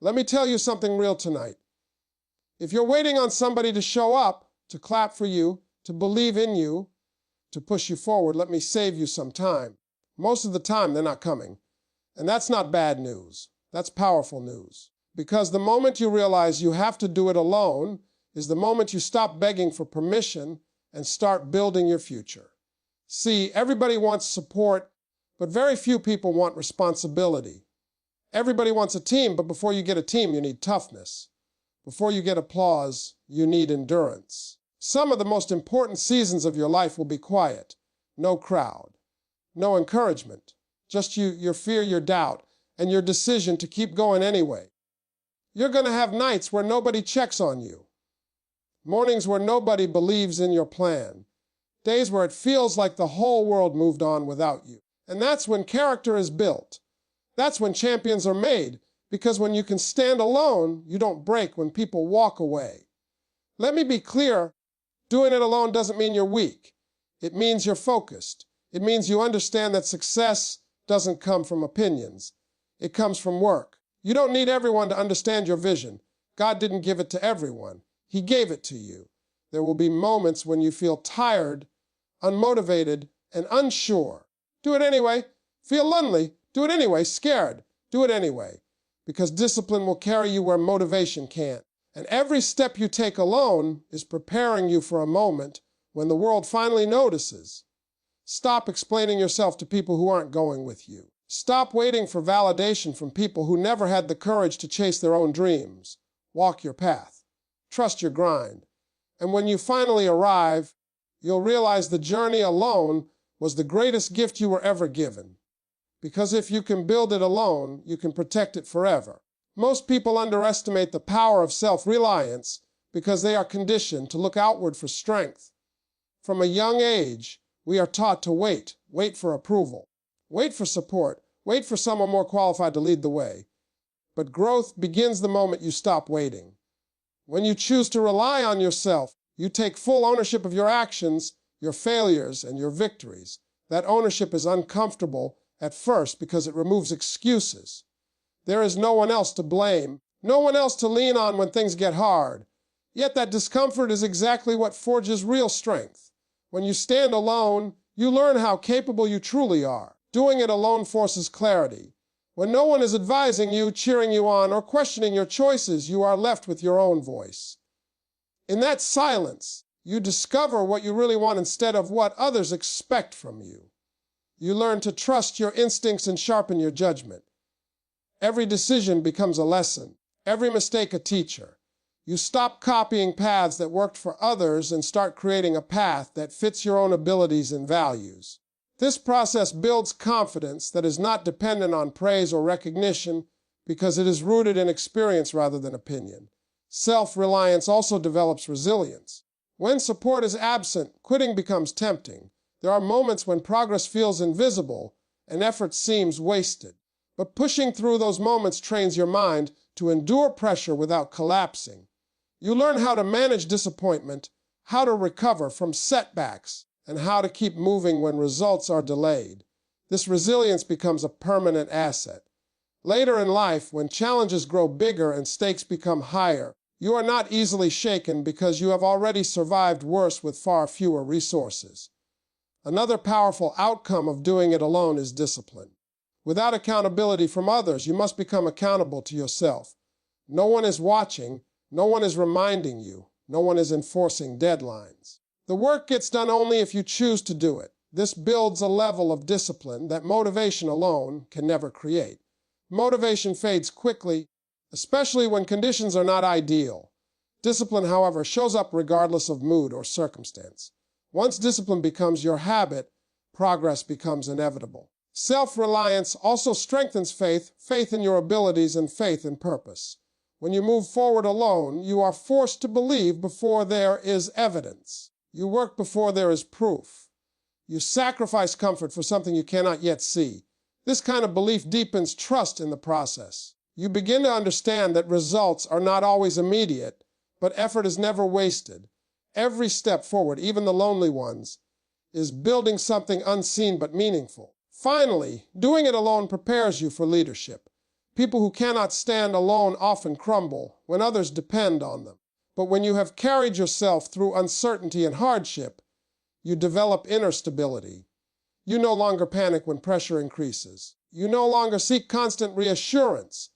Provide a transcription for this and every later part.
Let me tell you something real tonight. If you're waiting on somebody to show up, to clap for you, to believe in you, to push you forward, let me save you some time. Most of the time, they're not coming. And that's not bad news. That's powerful news. Because the moment you realize you have to do it alone is the moment you stop begging for permission and start building your future. See, everybody wants support, but very few people want responsibility. Everybody wants a team, but before you get a team, you need toughness. Before you get applause, you need endurance. Some of the most important seasons of your life will be quiet. No crowd. No encouragement. Just you, your fear, your doubt, and your decision to keep going anyway. You're going to have nights where nobody checks on you. Mornings where nobody believes in your plan. Days where it feels like the whole world moved on without you. And that's when character is built. That's when champions are made. Because when you can stand alone, you don't break when people walk away. Let me be clear, doing it alone doesn't mean you're weak. It means you're focused. It means you understand that success doesn't come from opinions. It comes from work. You don't need everyone to understand your vision. God didn't give it to everyone. He gave it to you. There will be moments when you feel tired, unmotivated, and unsure. Do it anyway. Feel lonely. Do it anyway. Scared. Do it anyway. Because discipline will carry you where motivation can't. And every step you take alone is preparing you for a moment when the world finally notices. Stop explaining yourself to people who aren't going with you. Stop waiting for validation from people who never had the courage to chase their own dreams. Walk your path. Trust your grind. And when you finally arrive, you'll realize the journey alone was the greatest gift you were ever given. Because if you can build it alone, you can protect it forever. Most people underestimate the power of self-reliance because they are conditioned to look outward for strength. From a young age, we are taught to wait for approval, wait for support, wait for someone more qualified to lead the way. But growth begins the moment you stop waiting. When you choose to rely on yourself, you take full ownership of your actions, your failures, and your victories. That ownership is uncomfortable at first because it removes excuses. There is no one else to blame, no one else to lean on when things get hard. Yet that discomfort is exactly what forges real strength. When you stand alone, you learn how capable you truly are. Doing it alone forces clarity. When no one is advising you, cheering you on, or questioning your choices, you are left with your own voice. In that silence, you discover what you really want instead of what others expect from you. You learn to trust your instincts and sharpen your judgment. Every decision becomes a lesson, every mistake a teacher. You stop copying paths that worked for others and start creating a path that fits your own abilities and values. This process builds confidence that is not dependent on praise or recognition because it is rooted in experience rather than opinion. Self-reliance also develops resilience. When support is absent, quitting becomes tempting. There are moments when progress feels invisible and effort seems wasted. But pushing through those moments trains your mind to endure pressure without collapsing. You learn how to manage disappointment, how to recover from setbacks, and how to keep moving when results are delayed. This resilience becomes a permanent asset. Later in life, when challenges grow bigger and stakes become higher, you are not easily shaken because you have already survived worse with far fewer resources. Another powerful outcome of doing it alone is discipline. Without accountability from others, you must become accountable to yourself. No one is watching, no one is reminding you, no one is enforcing deadlines. The work gets done only if you choose to do it. This builds a level of discipline that motivation alone can never create. Motivation fades quickly, especially when conditions are not ideal. Discipline, however, shows up regardless of mood or circumstance. Once discipline becomes your habit, progress becomes inevitable. Self-reliance also strengthens faith in your abilities and faith in purpose. When you move forward alone, you are forced to believe before there is evidence. You work before there is proof. You sacrifice comfort for something you cannot yet see. This kind of belief deepens trust in the process. You begin to understand that results are not always immediate, but effort is never wasted. Every step forward, even the lonely ones, is building something unseen but meaningful. Finally, doing it alone prepares you for leadership. People who cannot stand alone often crumble when others depend on them. But when you have carried yourself through uncertainty and hardship, you develop inner stability. You no longer panic when pressure increases. You no longer seek constant reassurance.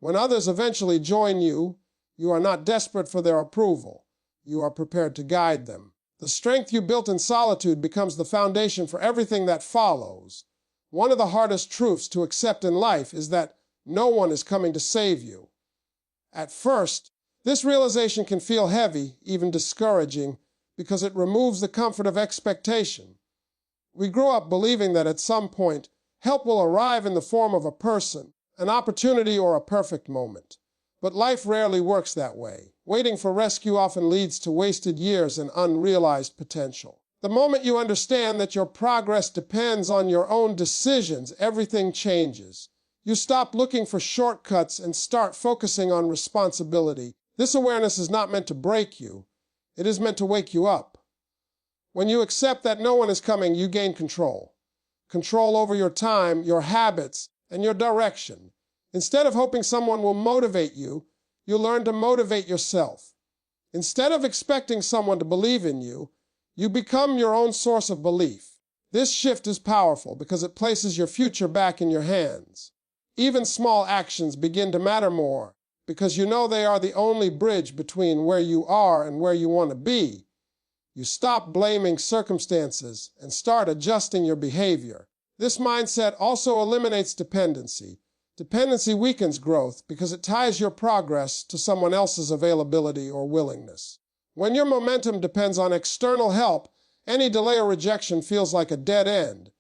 When others eventually join you, you are not desperate for their approval. You are prepared to guide them. The strength you built in solitude becomes the foundation for everything that follows. One of the hardest truths to accept in life is that no one is coming to save you. At first, this realization can feel heavy, even discouraging, because it removes the comfort of expectation. We grow up believing that at some point, help will arrive in the form of a person, an opportunity, or a perfect moment. But life rarely works that way. Waiting for rescue often leads to wasted years and unrealized potential. The moment you understand that your progress depends on your own decisions, everything changes. You stop looking for shortcuts and start focusing on responsibility. This awareness is not meant to break you. It is meant to wake you up. When you accept that no one is coming, you gain control. Control over your time, your habits, and your direction. Instead of hoping someone will motivate you, you learn to motivate yourself. Instead of expecting someone to believe in you, you become your own source of belief. This shift is powerful because it places your future back in your hands. Even small actions begin to matter more because you know they are the only bridge between where you are and where you want to be. You stop blaming circumstances and start adjusting your behavior. This mindset also eliminates dependency. Dependency weakens growth because it ties your progress to someone else's availability or willingness. When your momentum depends on external help, any delay or rejection feels like a dead end.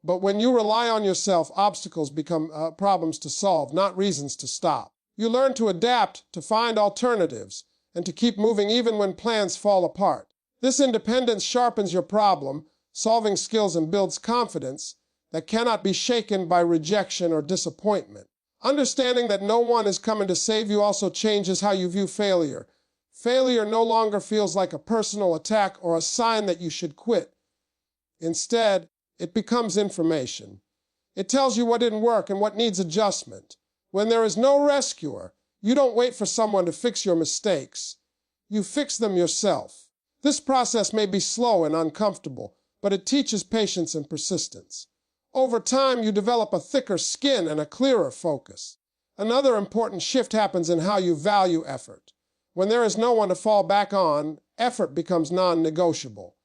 But when you rely on yourself, obstacles become problems to solve, not reasons to stop. You learn to adapt, to find alternatives, and to keep moving even when plans fall apart. This independence sharpens your problem-solving skills and builds confidence that cannot be shaken by rejection or disappointment. Understanding that no one is coming to save you also changes how you view failure. Failure no longer feels like a personal attack or a sign that you should quit. Instead, it becomes information. It tells you what didn't work and what needs adjustment. When there is no rescuer, you don't wait for someone to fix your mistakes. You fix them yourself. This process may be slow and uncomfortable, but it teaches patience and persistence. Over time, you develop a thicker skin and a clearer focus. Another important shift happens in how you value effort. When there is no one to fall back on, effort becomes non-negotiable.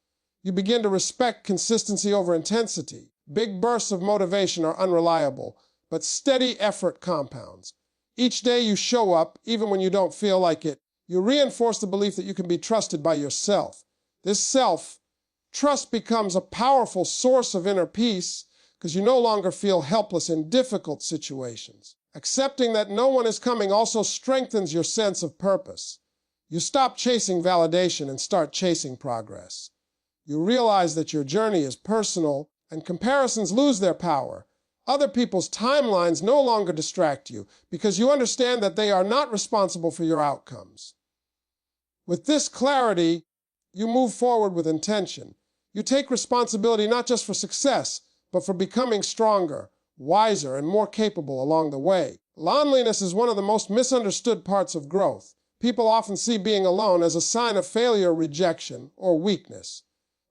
You begin to respect consistency over intensity. Big bursts of motivation are unreliable, but steady effort compounds. Each day you show up, even when you don't feel like it, you reinforce the belief that you can be trusted by yourself. This self-trust becomes a powerful source of inner peace because you no longer feel helpless in difficult situations. Accepting that no one is coming also strengthens your sense of purpose. You stop chasing validation and start chasing progress. You realize that your journey is personal and comparisons lose their power. Other people's timelines no longer distract you because you understand that they are not responsible for your outcomes. With this clarity, you move forward with intention. You take responsibility not just for success, but for becoming stronger, wiser, and more capable along the way. Loneliness is one of the most misunderstood parts of growth. People often see being alone as a sign of failure, rejection, or weakness.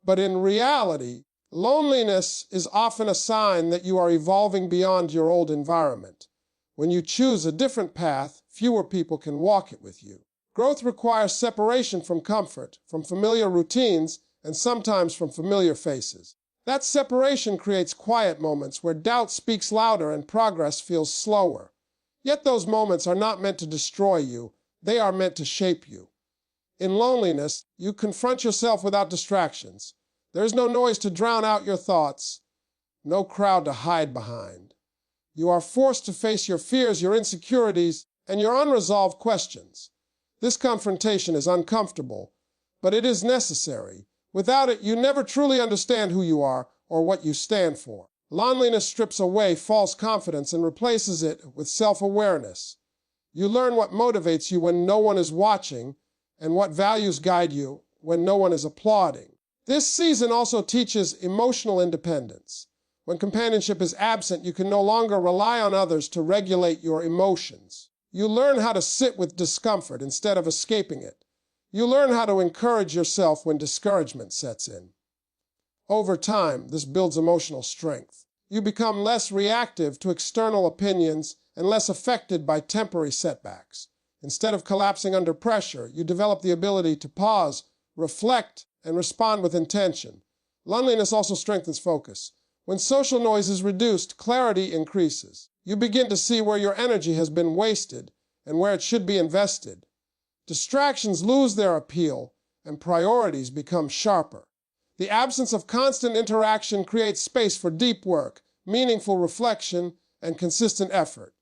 But in reality, loneliness is often a sign that you are evolving beyond your old environment. When you choose a different path, fewer people can walk it with you. Growth requires separation from comfort, from familiar routines, and sometimes from familiar faces. That separation creates quiet moments where doubt speaks louder and progress feels slower. Yet those moments are not meant to destroy you. They are meant to shape you. In loneliness, you confront yourself without distractions. There is no noise to drown out your thoughts, no crowd to hide behind. You are forced to face your fears, your insecurities, and your unresolved questions. This confrontation is uncomfortable, but it is necessary. Without it, you never truly understand who you are or what you stand for. Loneliness strips away false confidence and replaces it with self-awareness. You learn what motivates you when no one is watching and what values guide you when no one is applauding. This season also teaches emotional independence. When companionship is absent, you can no longer rely on others to regulate your emotions. You learn how to sit with discomfort instead of escaping it. You learn how to encourage yourself when discouragement sets in. Over time, this builds emotional strength. You become less reactive to external opinions and less affected by temporary setbacks. Instead of collapsing under pressure, you develop the ability to pause, reflect, and respond with intention. Loneliness also strengthens focus. When social noise is reduced, clarity increases. You begin to see where your energy has been wasted and where it should be invested. Distractions lose their appeal, and priorities become sharper. The absence of constant interaction creates space for deep work, meaningful reflection, and consistent effort.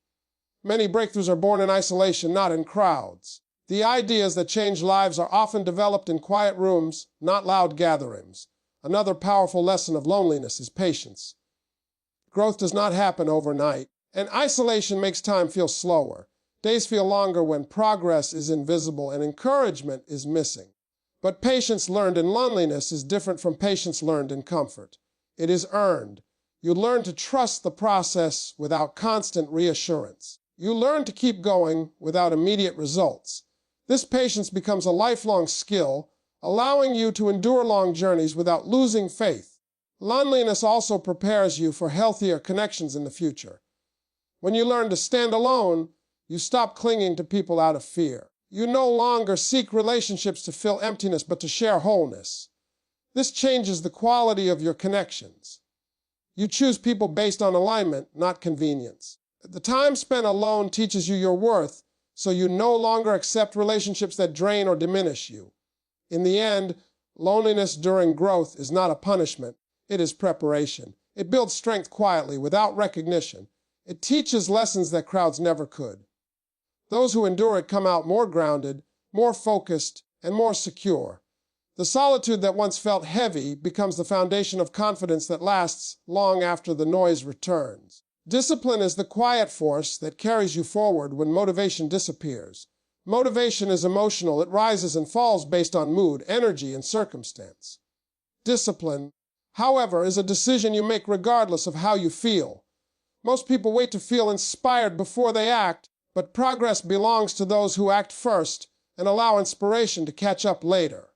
Many breakthroughs are born in isolation, not in crowds. The ideas that change lives are often developed in quiet rooms, not loud gatherings. Another powerful lesson of loneliness is patience. Growth does not happen overnight, and isolation makes time feel slower. Days feel longer when progress is invisible and encouragement is missing. But patience learned in loneliness is different from patience learned in comfort. It is earned. You learn to trust the process without constant reassurance. You learn to keep going without immediate results. This patience becomes a lifelong skill, allowing you to endure long journeys without losing faith. Loneliness also prepares you for healthier connections in the future. When you learn to stand alone, you stop clinging to people out of fear. You no longer seek relationships to fill emptiness, but to share wholeness. This changes the quality of your connections. You choose people based on alignment, not convenience. The time spent alone teaches you your worth, so you no longer accept relationships that drain or diminish you. In the end, loneliness during growth is not a punishment, it is preparation. It builds strength quietly, without recognition. It teaches lessons that crowds never could. Those who endure it come out more grounded, more focused, and more secure. The solitude that once felt heavy becomes the foundation of confidence that lasts long after the noise returns. Discipline is the quiet force that carries you forward when motivation disappears. Motivation is emotional. It rises and falls based on mood, energy, and circumstance. Discipline, however, is a decision you make regardless of how you feel. Most people wait to feel inspired before they act, but progress belongs to those who act first and allow inspiration to catch up later.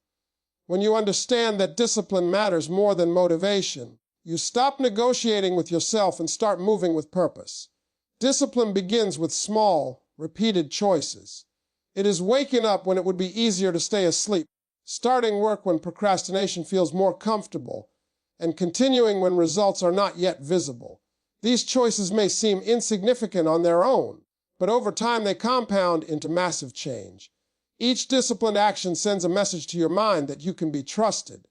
When you understand that discipline matters more than motivation, you stop negotiating with yourself and start moving with purpose. Discipline begins with small, repeated choices. It is waking up when it would be easier to stay asleep, starting work when procrastination feels more comfortable, and continuing when results are not yet visible. These choices may seem insignificant on their own, but over time they compound into massive change. Each disciplined action sends a message to your mind that you can be trusted.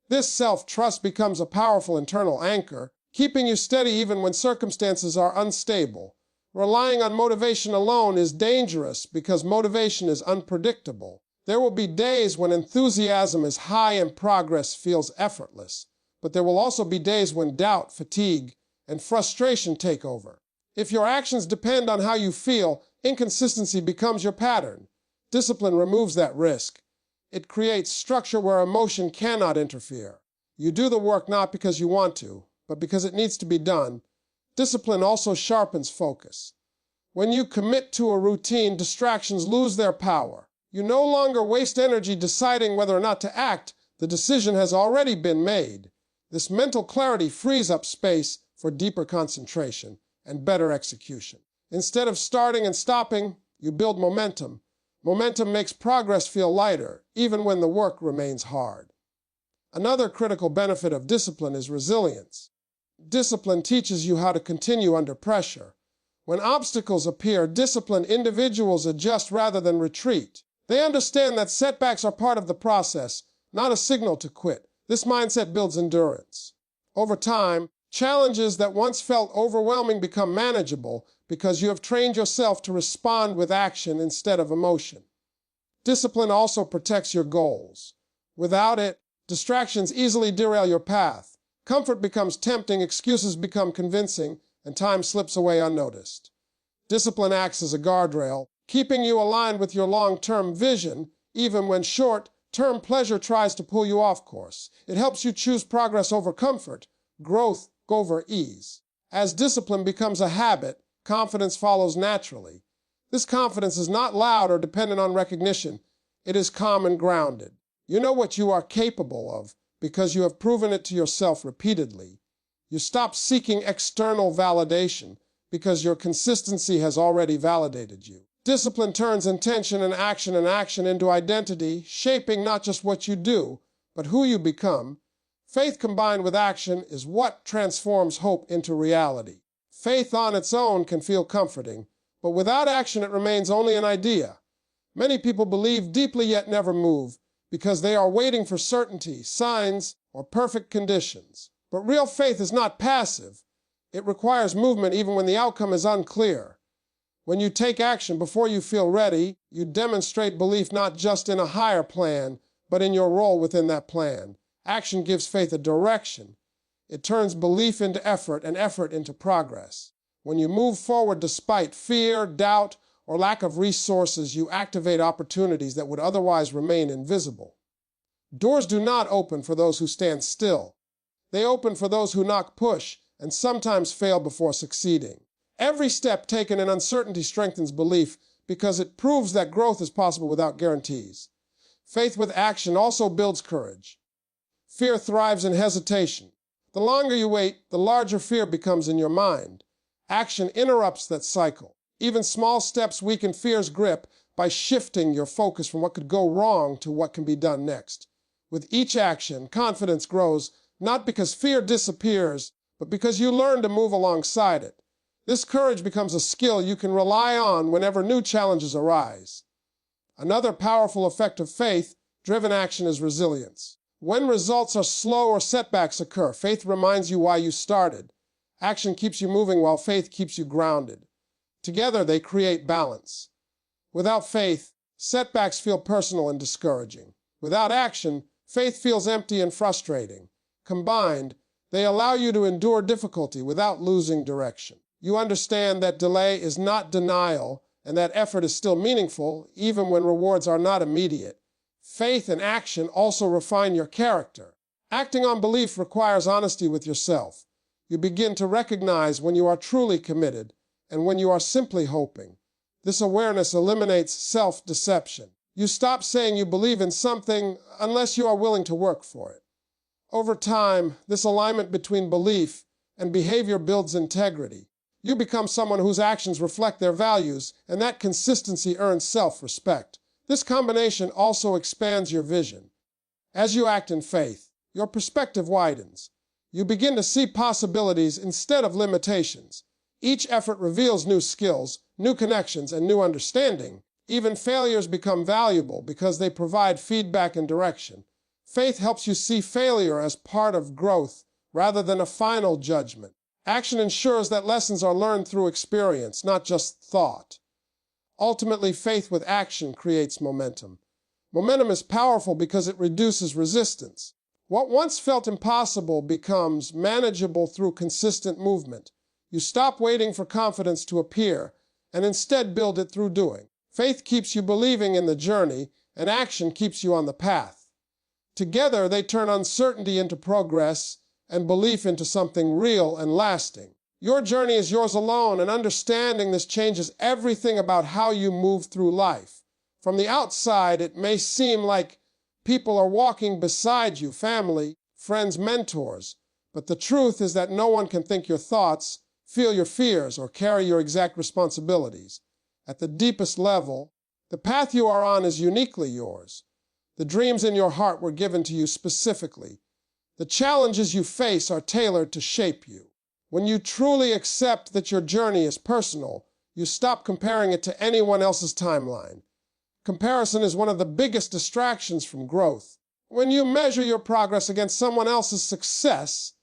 This self-trust becomes a powerful internal anchor, keeping you steady even when circumstances are unstable. Relying on motivation alone is dangerous because motivation is unpredictable. There will be days when enthusiasm is high and progress feels effortless, but there will also be days when doubt, fatigue, and frustration take over. If your actions depend on how you feel, inconsistency becomes your pattern. Discipline removes that risk. It creates structure where emotion cannot interfere. You do the work not because you want to, but because it needs to be done. Discipline also sharpens focus. When you commit to a routine, distractions lose their power. You no longer waste energy deciding whether or not to act. The decision has already been made. This mental clarity frees up space for deeper concentration and better execution. Instead of starting and stopping, you build momentum. Momentum makes progress feel lighter, even when the work remains hard. Another critical benefit of discipline is resilience. Discipline teaches you how to continue under pressure. When obstacles appear, disciplined individuals adjust rather than retreat. They understand that setbacks are part of the process, not a signal to quit. This mindset builds endurance. Over time, challenges that once felt overwhelming become manageable because you have trained yourself to respond with action instead of emotion. Discipline also protects your goals. Without it, distractions easily derail your path. Comfort becomes tempting, excuses become convincing, and time slips away unnoticed. Discipline acts as a guardrail, keeping you aligned with your long-term vision, even when short-term pleasure tries to pull you off course. It helps you choose progress over comfort, growth over ease. As discipline becomes a habit, confidence follows naturally. This confidence is not loud or dependent on recognition. It is calm and grounded. You know what you are capable of because you have proven it to yourself repeatedly. You stop seeking external validation because your consistency has already validated you. Discipline turns intention and action into identity, shaping not just what you do, but who you become. Faith combined with action is what transforms hope into reality. Faith on its own can feel comforting, but without action it remains only an idea. Many people believe deeply yet never move because they are waiting for certainty, signs, or perfect conditions. But real faith is not passive. It requires movement even when the outcome is unclear. When you take action before you feel ready, you demonstrate belief not just in a higher plan, but in your role within that plan. Action gives faith a direction. It turns belief into effort and effort into progress. When you move forward despite fear, doubt, or lack of resources, you activate opportunities that would otherwise remain invisible. Doors do not open for those who stand still. They open for those who knock, push, and sometimes fail before succeeding. Every step taken in uncertainty strengthens belief because it proves that growth is possible without guarantees. Faith with action also builds courage. Fear thrives in hesitation. The longer you wait, the larger fear becomes in your mind. Action interrupts that cycle. Even small steps weaken fear's grip by shifting your focus from what could go wrong to what can be done next. With each action, confidence grows, not because fear disappears, but because you learn to move alongside it. This courage becomes a skill you can rely on whenever new challenges arise. Another powerful effect of faith-driven action is resilience. When results are slow or setbacks occur, faith reminds you why you started. Action keeps you moving while faith keeps you grounded. Together, they create balance. Without faith, setbacks feel personal and discouraging. Without action, faith feels empty and frustrating. Combined, they allow you to endure difficulty without losing direction. You understand that delay is not denial and that effort is still meaningful, even when rewards are not immediate. Faith and action also refine your character. Acting on belief requires honesty with yourself. You begin to recognize when you are truly committed and when you are simply hoping. This awareness eliminates self-deception. You stop saying you believe in something unless you are willing to work for it. Over time, this alignment between belief and behavior builds integrity. You become someone whose actions reflect their values, and that consistency earns self-respect. This combination also expands your vision. As you act in faith, your perspective widens. You begin to see possibilities instead of limitations. Each effort reveals new skills, new connections, and new understanding. Even failures become valuable because they provide feedback and direction. Faith helps you see failure as part of growth rather than a final judgment. Action ensures that lessons are learned through experience, not just thought. Ultimately, faith with action creates momentum. Momentum is powerful because it reduces resistance. What once felt impossible becomes manageable through consistent movement. You stop waiting for confidence to appear and instead build it through doing. Faith keeps you believing in the journey, and action keeps you on the path. Together, they turn uncertainty into progress and belief into something real and lasting. Your journey is yours alone, and understanding this changes everything about how you move through life. From the outside, it may seem like people are walking beside you, family, friends, mentors, but the truth is that no one can think your thoughts, feel your fears, or carry your exact responsibilities. At the deepest level, the path you are on is uniquely yours. The dreams in your heart were given to you specifically. The challenges you face are tailored to shape you. When you truly accept that your journey is personal, you stop comparing it to anyone else's timeline. Comparison is one of the biggest distractions from growth. When you measure your progress against someone else's success,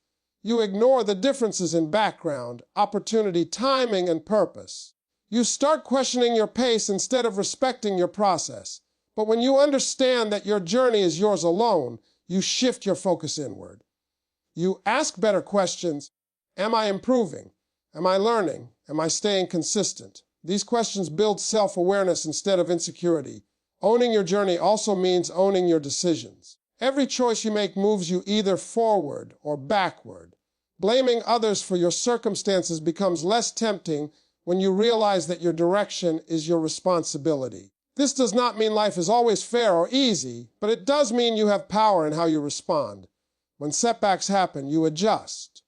you ignore the differences in background, opportunity, timing, and purpose. You start questioning your pace instead of respecting your process. But when you understand that your journey is yours alone, you shift your focus inward. You ask better questions. Am I improving? Am I learning? Am I staying consistent? These questions build self-awareness instead of insecurity. Owning your journey also means owning your decisions. Every choice you make moves you either forward or backward. Blaming others for your circumstances becomes less tempting when you realize that your direction is your responsibility. This does not mean life is always fair or easy, but it does mean you have power in how you respond. When setbacks happen, you adjust.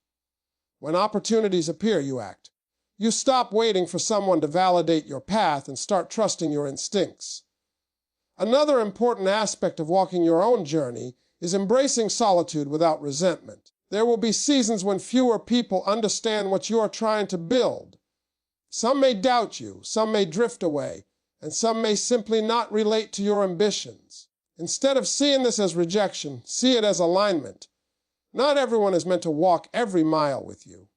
When opportunities appear, you act. You stop waiting for someone to validate your path and start trusting your instincts. Another important aspect of walking your own journey is embracing solitude without resentment. There will be seasons when fewer people understand what you are trying to build. Some may doubt you, some may drift away, and some may simply not relate to your ambitions. Instead of seeing this as rejection, see it as alignment. Not everyone is meant to walk every mile with you.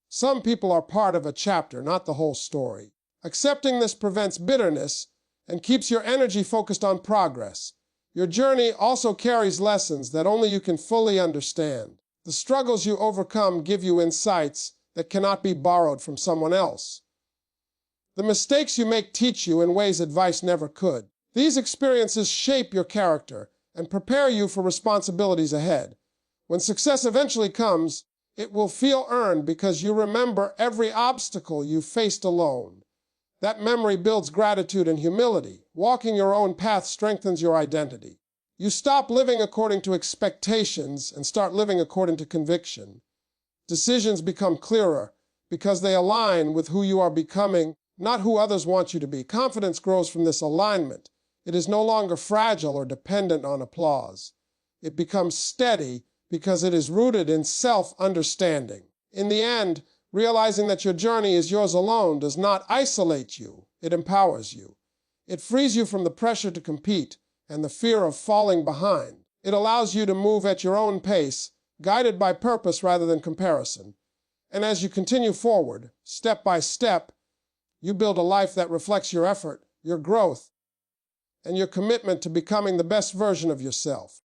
Some people are part of a chapter, not the whole story. Accepting this prevents bitterness and keeps your energy focused on progress. Your journey also carries lessons that only you can fully understand. The struggles you overcome give you insights that cannot be borrowed from someone else. The mistakes you make teach you in ways advice never could. These experiences shape your character and prepare you for responsibilities ahead. When success eventually comes, it will feel earned because you remember every obstacle you faced alone. That memory builds gratitude and humility. Walking your own path strengthens your identity. You stop living according to expectations and start living according to conviction. Decisions become clearer because they align with who you are becoming, not who others want you to be. Confidence grows from this alignment. It is no longer fragile or dependent on applause. It becomes steady because it is rooted in self-understanding. In the end, realizing that your journey is yours alone does not isolate you. It empowers you. It frees you from the pressure to compete and the fear of falling behind. It allows you to move at your own pace, guided by purpose rather than comparison. And as you continue forward, step by step, you build a life that reflects your effort, your growth, and your commitment to becoming the best version of yourself.